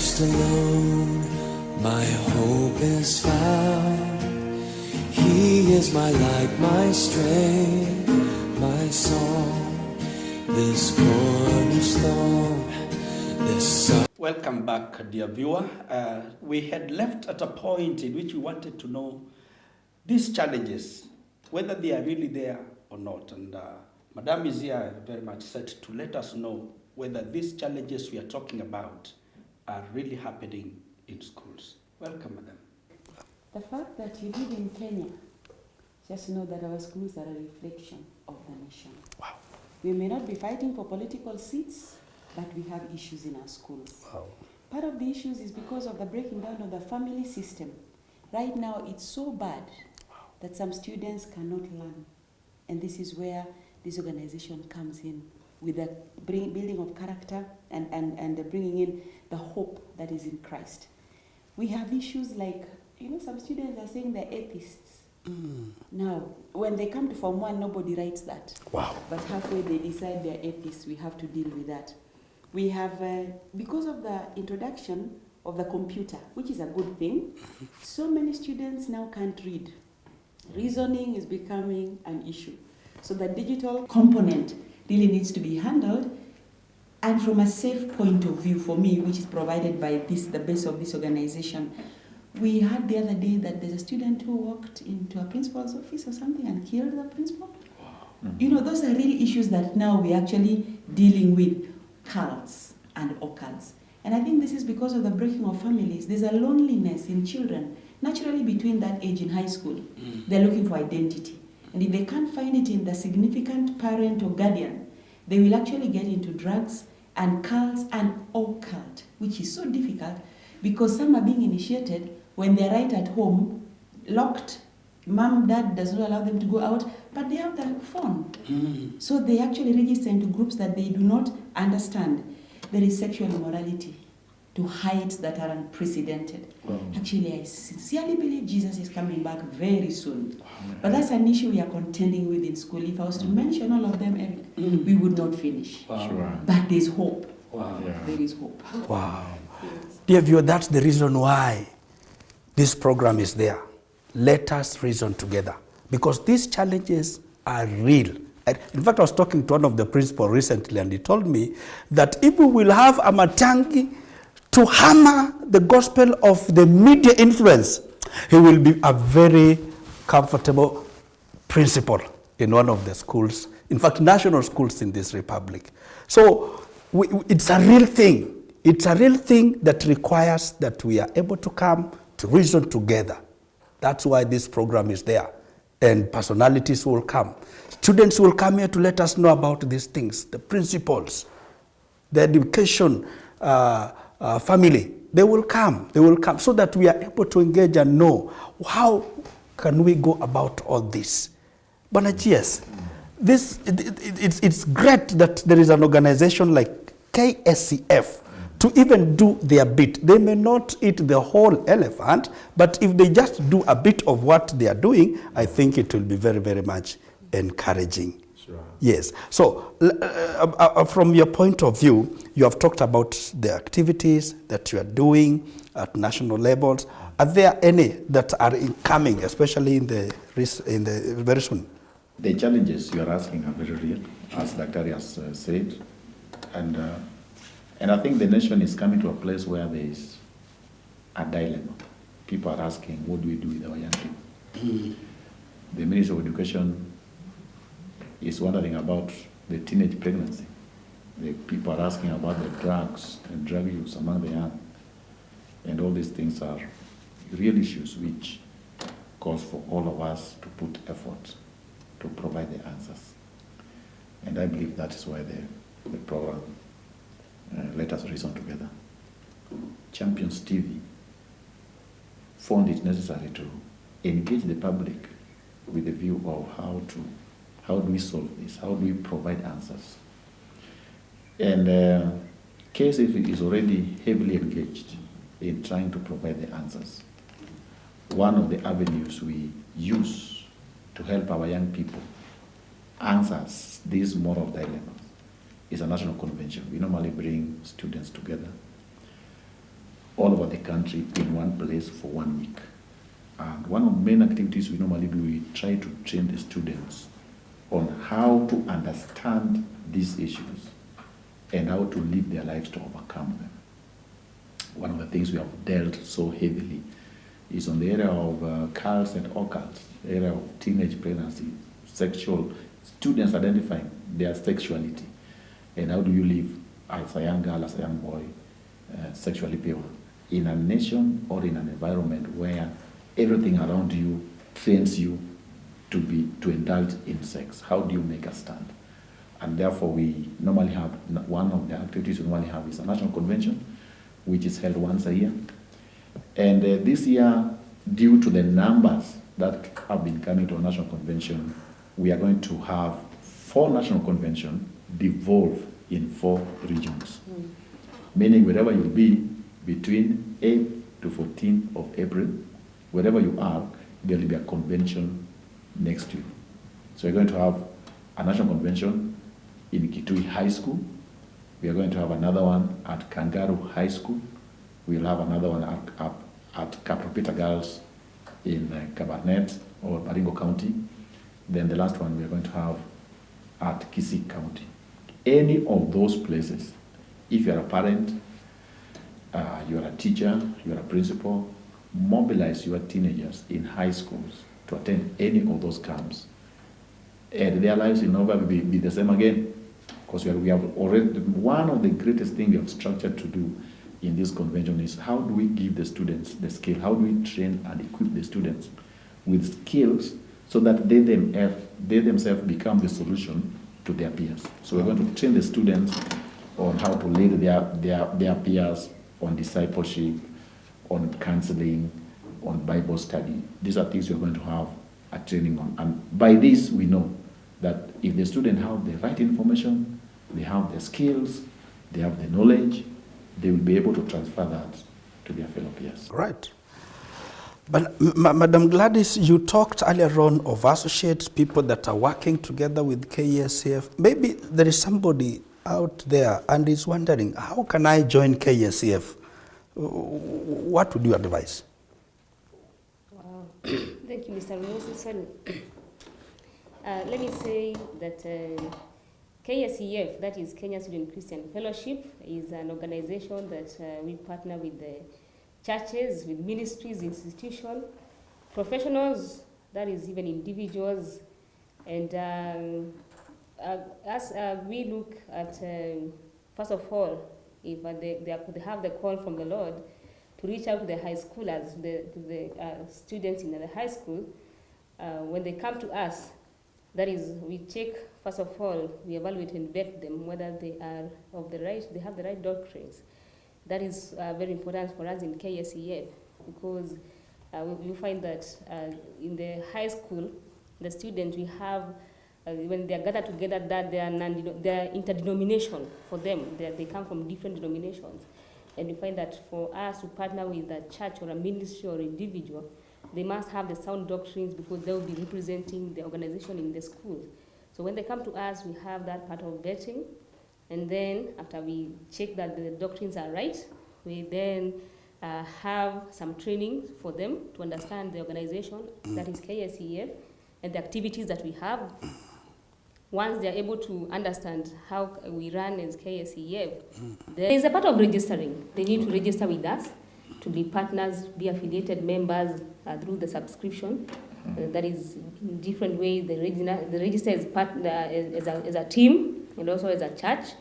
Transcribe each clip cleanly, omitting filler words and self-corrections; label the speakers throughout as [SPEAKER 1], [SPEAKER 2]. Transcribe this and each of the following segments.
[SPEAKER 1] Christ alone, my hope is found. He is my light, my strength, my song, this cornerstone, this sun.
[SPEAKER 2] Welcome back, dear viewer. We had left at a point in which we wanted to know these challenges, whether they are really there or not. And Madam is here very much set to let us know whether these challenges we are talking about are really happening in schools. Welcome, Madam.
[SPEAKER 3] The fact that you live in Kenya, just know that our schools are a reflection of the nation.
[SPEAKER 2] Wow.
[SPEAKER 3] We may not be fighting for political seats, but we have issues in our schools.
[SPEAKER 2] Wow.
[SPEAKER 3] Part of the issues is because of the breaking down of the family system. Right now, it's so bad that some students cannot learn. And this is where this organization comes in with the building of character and bringing in the hope that is in Christ. We have issues like, some students are saying they're atheists. Now, when they come to Form 1, nobody writes that.
[SPEAKER 2] Wow.
[SPEAKER 3] But halfway they decide they're atheists. We have to deal with that. We have, because of the introduction of the computer, which is a good thing, so many students now can't read. Reasoning is becoming an issue. So the digital component really needs to be handled, and from a safe point of view for me, which is provided by the base of this organization. We heard the other day that there's a student who walked into a principal's office or something and killed the principal. Wow. Those are real issues that now we're actually dealing with, cults and occults. And I think this is because of the breaking of families. There's a loneliness in children, naturally between that age in high school. They're looking for identity. And if they can't find it in the significant parent or guardian, they will actually get into drugs and cults and occult, which is so difficult because some are being initiated when they're right at home, locked. Mom, dad does not allow them to go out, but they have their phone. So they actually register into groups that they do not understand. There is sexual immorality to heights that are unprecedented. Actually, I sincerely believe Jesus is coming back very soon. But that's an issue we are contending with in school. If I was to mention all of them, Eric, we would not finish.
[SPEAKER 2] Sure.
[SPEAKER 3] But there's hope.
[SPEAKER 2] Wow.
[SPEAKER 3] Yeah. There is hope.
[SPEAKER 2] Wow.
[SPEAKER 3] Yes.
[SPEAKER 2] Dear viewer, that's the reason why this program is there. Let us reason together, because these challenges are real. In fact, I was talking to one of the principals recently, and he told me that if we will have a matangi to hammer the gospel of the media influence, he will be a very comfortable principal in one of the schools, in fact, national schools in this republic. So it's a real thing. It's a real thing that requires that we are able to come to reason together. That's why this program is there. And personalities will come. Students will come here to let us know about these things, the principles, the education, family. They will come so that we are able to engage and know how can we go about all this. But yes, it's great that there is an organization like KCSF to even do their bit. They may not eat the whole elephant, but if they just do a bit of what they are doing, I think it will be very, very much encouraging. Sure. Yes. So from your point of view, you have talked about the activities that you are doing at national levels. Are there any that are incoming, especially in the very soon?
[SPEAKER 4] The challenges you are asking are very real, as Dr. has said, and I think the nation is coming to a place where there is a dilemma. People are asking, what do we do with our young people? The Ministry of Education is wondering about the teenage pregnancy. The people are asking about the drugs and drug use among the young. And all these things are real issues which calls for all of us to put effort to provide the answers. And I believe that is why the program, Let Us Reason Together, Champions TV, found it necessary to engage the public with the view of how do we solve this, how do we provide answers. And KCSF is already heavily engaged in trying to provide the answers. One of the avenues we use to help our young people answer these moral dilemmas is a national convention. We normally bring students together all over the country in one place for 1 week. And one of the main activities we normally do, we try to train the students on how to understand these issues and how to live their lives to overcome them. One of the things we have dealt so heavily is on the area of cults and occults, the area of teenage pregnancy, sexual, students identifying their sexuality, and how do you live as a young girl, as a young boy, sexually pure, in a nation or in an environment where everything around you trains you to indulge in sex. How do you make a stand? And therefore we normally have, one of the activities we normally have is a national convention, which is held once a year. And this year, due to the numbers that have been coming to a national convention, we are going to have 4 national conventions devolve in 4 regions. Meaning wherever you'll be between 8 to 14 of April, wherever you are, there will be a convention next to you. So we're going to have a national convention in Kitui High School. We are going to have another one at Kangaroo High School. We'll have another one at Kapropita Girls in Kabarnet or Baringo County. Then the last one we are going to have at Kisii County. Any of those places, if you're a parent, you're a teacher, you're a principal, mobilize your teenagers in high schools to attend any of those camps. And their lives will never be the same again. Because we have already, one of the greatest things we have structured to do in this convention is how do we give the students the skill? How do we train and equip the students with skills so that they themselves become the solution to their peers? So we're going to train the students on how to lead their peers, on discipleship, on counseling, on Bible study. These are things we're going to have a training on. And by this, we know that if the student have the right information, they have the skills, they have the knowledge, they will be able to transfer that to their fellow peers.
[SPEAKER 2] Right. But Madam Gladys, you talked earlier on of associates, people that are working together with KCSF. Maybe there is somebody out there and is wondering, how can I join KCSF? What would you advise?
[SPEAKER 5] Wow. Thank you, Mr. Lumosi. Let me say that KCSF, that is Kenya Student Christian Fellowship, is an organization that we partner with the churches, with ministries, institutions, professionals, that is even individuals. And as we look at, first of all, if they could have the call from the Lord to reach out to the high schoolers, to the students in the high school, when they come to us, that is, we check, first of all, we evaluate and vet them whether they are of the right, they have the right doctrines. That is very important for us in KCSF because you find that in the high school, the students we have, when they are gathered together, that they are interdenomination for them. They come from different denominations. And you find that for us to partner with a church or a ministry or individual, they must have the sound doctrines because they will be representing the organization in the school. So when they come to us, we have that part of vetting. And then after we check that the doctrines are right, we then have some training for them to understand the organization, that is KCSF, and the activities that we have. Once they are able to understand how we run as KCSF, there is a part of registering. They need to register with us to be partners, be affiliated members through the subscription. That is in different ways. The register is as a team and also as a church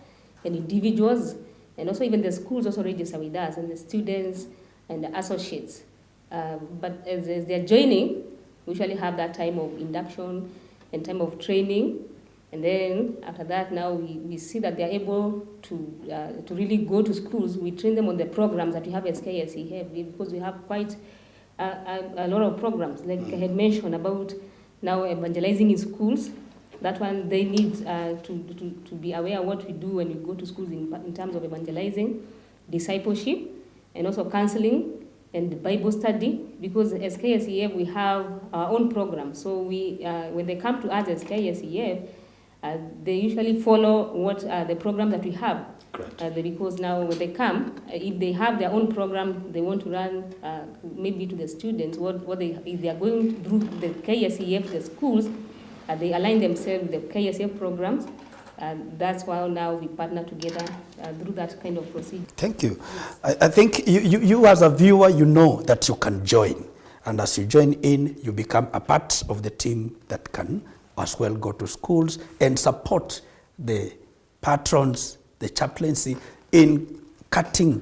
[SPEAKER 5] and individuals, and also even the schools also register with us, and the students and the associates. But as they're joining, we usually have that time of induction and time of training. And then after that, now we see that they're able to really go to schools. We train them on the programs that we have as KCSF because we have quite a lot of programs. Like I had mentioned about now evangelizing in schools. That one, they need to be aware of what we do when we go to schools in terms of evangelizing, discipleship, and also counseling and Bible study. Because as KCSF, we have our own program. So we, when they come to us as KCSF, They usually follow what the program that we have.
[SPEAKER 2] Correct.
[SPEAKER 5] Because now when they come, if they have their own program they want to run, maybe to the students, if they are going through the KCSF, the schools, they align themselves with the KCSF programs. And that's why now we partner together through that kind of procedure.
[SPEAKER 2] Thank you. I think you as a viewer, you know that you can join. And as you join in, you become a part of the team that can as well go to schools and support the patrons, the chaplaincy in cutting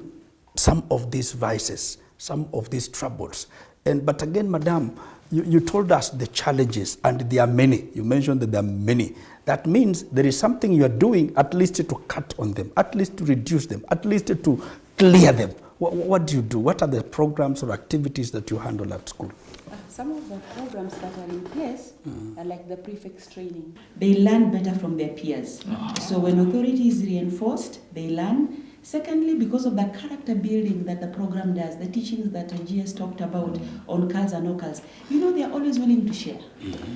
[SPEAKER 2] some of these vices, some of these troubles. But again, Madam, you told us the challenges, and there are many. You mentioned that there are many. That means there is something you are doing at least to cut on them, at least to reduce them, at least to clear them. What do you do? What are the programs or activities that you handle at school?
[SPEAKER 3] Some of the programs that are in place are like the prefects training. They learn better from their peers. So when authority is reinforced, they learn. Secondly, because of the character building that the program does, the teachings that GS talked about on cults and occults, they are always willing to share.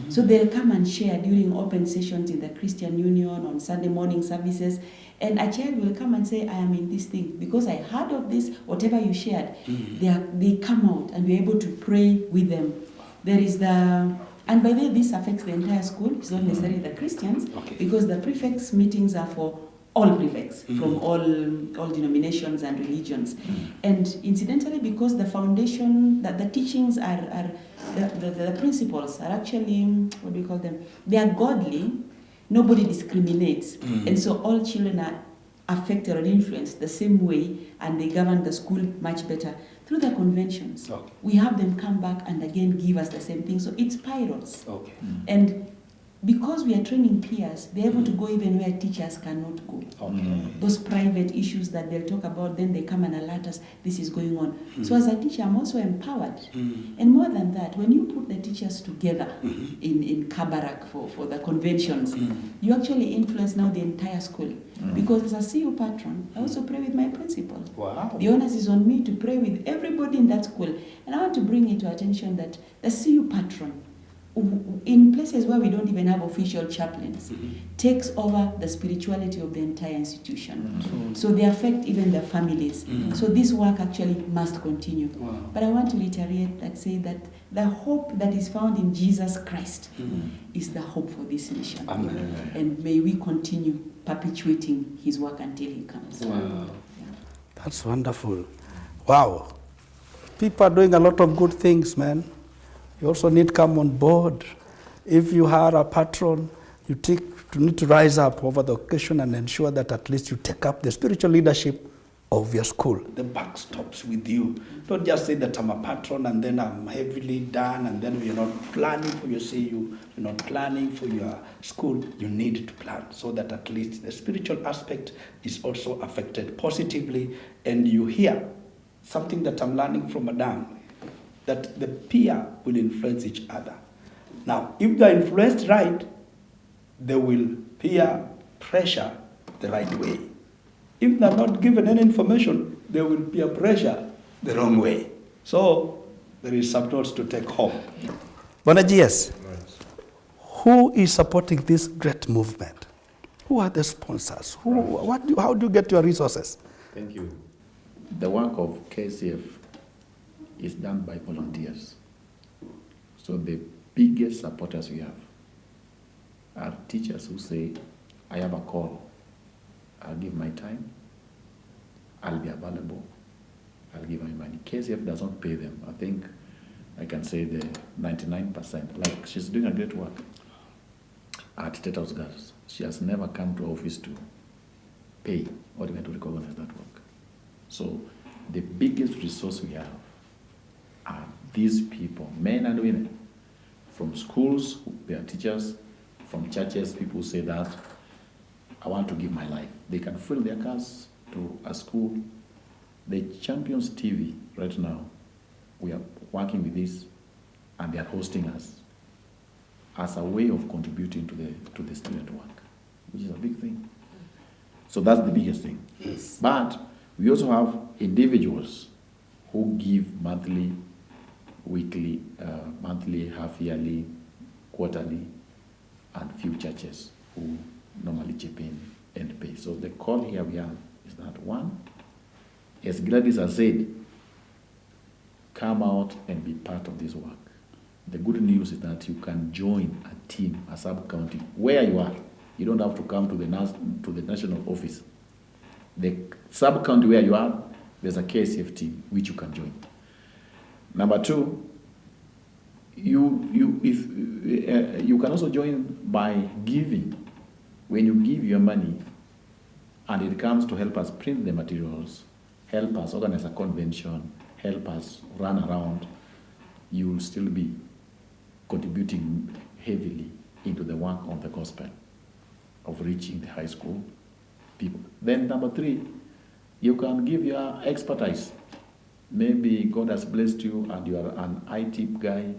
[SPEAKER 3] So they'll come and share during open sessions in the Christian Union, on Sunday morning services, and a child will come and say, I am in this thing. Because I heard of this, whatever you shared, they come out and we're able to pray with them. There is and by the way, this affects the entire school, it's not necessarily the Christians, because the prefects meetings are for all prefects from all denominations and religions. And incidentally, because the foundation, that the teachings are the principles are actually, what do we call them? They are godly, nobody discriminates. And so all children are affected or influenced the same way, and they govern the school much better through the conventions. We have them come back and again give us the same thing. So it's spirals. And because we are training peers, they're able to go even where teachers cannot go. Those private issues that they'll talk about, then they come and alert us, this is going on. So as a teacher, I'm also empowered. And more than that, when you put the teachers together in Kabarak for the conventions, you actually influence now the entire school. Because as a CU patron, I also pray with my principal.
[SPEAKER 2] Wow.
[SPEAKER 3] The onus is on me to pray with everybody in that school. And I want to bring it to attention that the CU patron, in places where we don't even have official chaplains, takes over the spirituality of the entire institution. So they affect even their families. So this work actually must continue. But I want to reiterate that, say that the hope that is found in Jesus Christ is the hope for this nation. And may we continue perpetuating his work until he comes.
[SPEAKER 2] That's wonderful. Wow. People are doing a lot of good things, man. You also need to come on board. If you are a patron, you need to rise up over the occasion and ensure that at least you take up the spiritual leadership of your school. The buck stops with you. Don't just say that I'm a patron and then I'm heavily done and then you're not planning for your CU, you're not planning for your school. You need to plan so that at least the spiritual aspect is also affected positively, and you hear something that I'm learning from Madame, that the peer will influence each other. Now, if they are influenced right, they will peer pressure the right way. If they are not given any information, they will peer pressure the wrong way. So, there is some notes to take home. Bonagias, who is supporting this great movement? Who are the sponsors? How do you get your resources?
[SPEAKER 4] Thank you. The work of KCF is done by volunteers. So the biggest supporters we have are teachers who say, I have a call, I'll give my time, I'll be available, I'll give my money. KCF does not pay them. I think I can say the 99%. Like, she's doing a great work at State House Girls. She has never come to office to pay or even to recognize that work. So the biggest resource we have are these people, men and women, from schools, they are teachers, from churches, people say that, I want to give my life. They can fill their cars to a school. The Champions TV right now, we are working with this, and they are hosting us as a way of contributing to the student work, which is a big thing. So that's the biggest thing. Yes. But we also have individuals who give monthly, weekly, monthly, half-yearly, quarterly, and few churches who normally chip in and pay. So the call here we have is that one, as Gladys has said, come out and be part of this work. The good news is that you can join a team, a sub-county, where you are. You don't have to come to the national office. The sub-county where you are, there's a KCSF team which you can join. Number two, you can also join by giving. When you give your money, and it comes to help us print the materials, help us organize a convention, help us run around, you will still be contributing heavily into the work of the gospel, of reaching the high school people. Then number three, you can give your expertise. Maybe God has blessed you and you are an IT guy,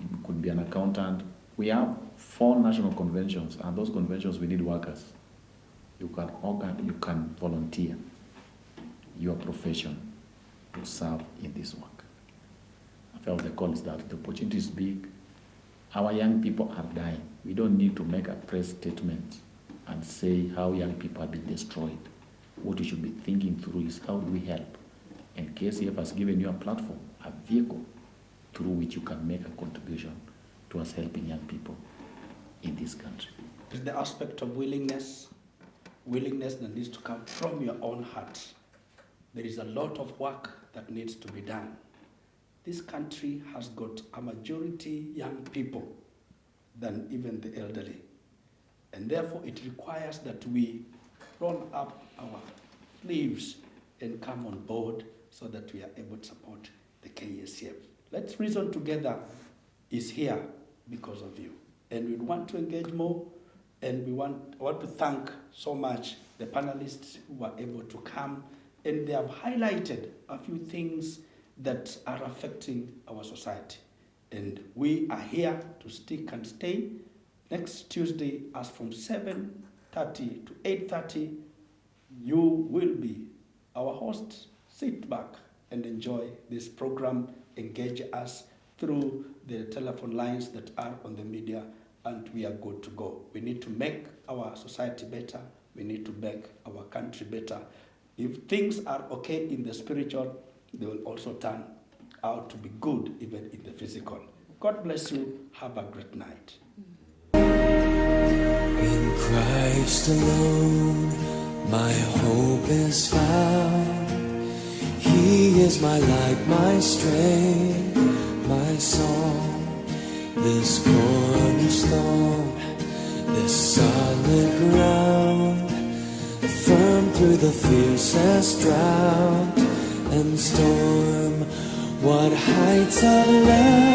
[SPEAKER 4] you could be an accountant. We have 4 national conventions, and those conventions we need workers. You can volunteer your profession to serve in this work. I felt the call is that the opportunity is big. Our young people are dying. We don't need to make a press statement and say how young people have been destroyed. What we should be thinking through is how do we help? And KCF has given you a platform, a vehicle through which you can make a contribution to us helping young people in this country.
[SPEAKER 2] It's the aspect of willingness that needs to come from your own heart. There is a lot of work that needs to be done. This country has got a majority young people than even the elderly. And therefore it requires that we roll up our sleeves and come on board so that we are able to support the KCSF. Let's Reason Together is here because of you. And we want to engage more, and I want to thank so much the panelists who were able to come, and they have highlighted a few things that are affecting our society. And we are here to stick and stay. Next Tuesday, as from 7:30 to 8:30, you will be our host. Sit back and enjoy this program. Engage us through the telephone lines that are on the media, and we are good to go. We need to make our society better. We need to make our country better. If things are okay in the spiritual, they will also turn out to be good even in the physical. God bless you. Have a great night.
[SPEAKER 1] In Christ alone, my hope is found. He is my light, my strength, my song. This cornerstone, this solid ground, firm through the fiercest drought and storm. What heights of love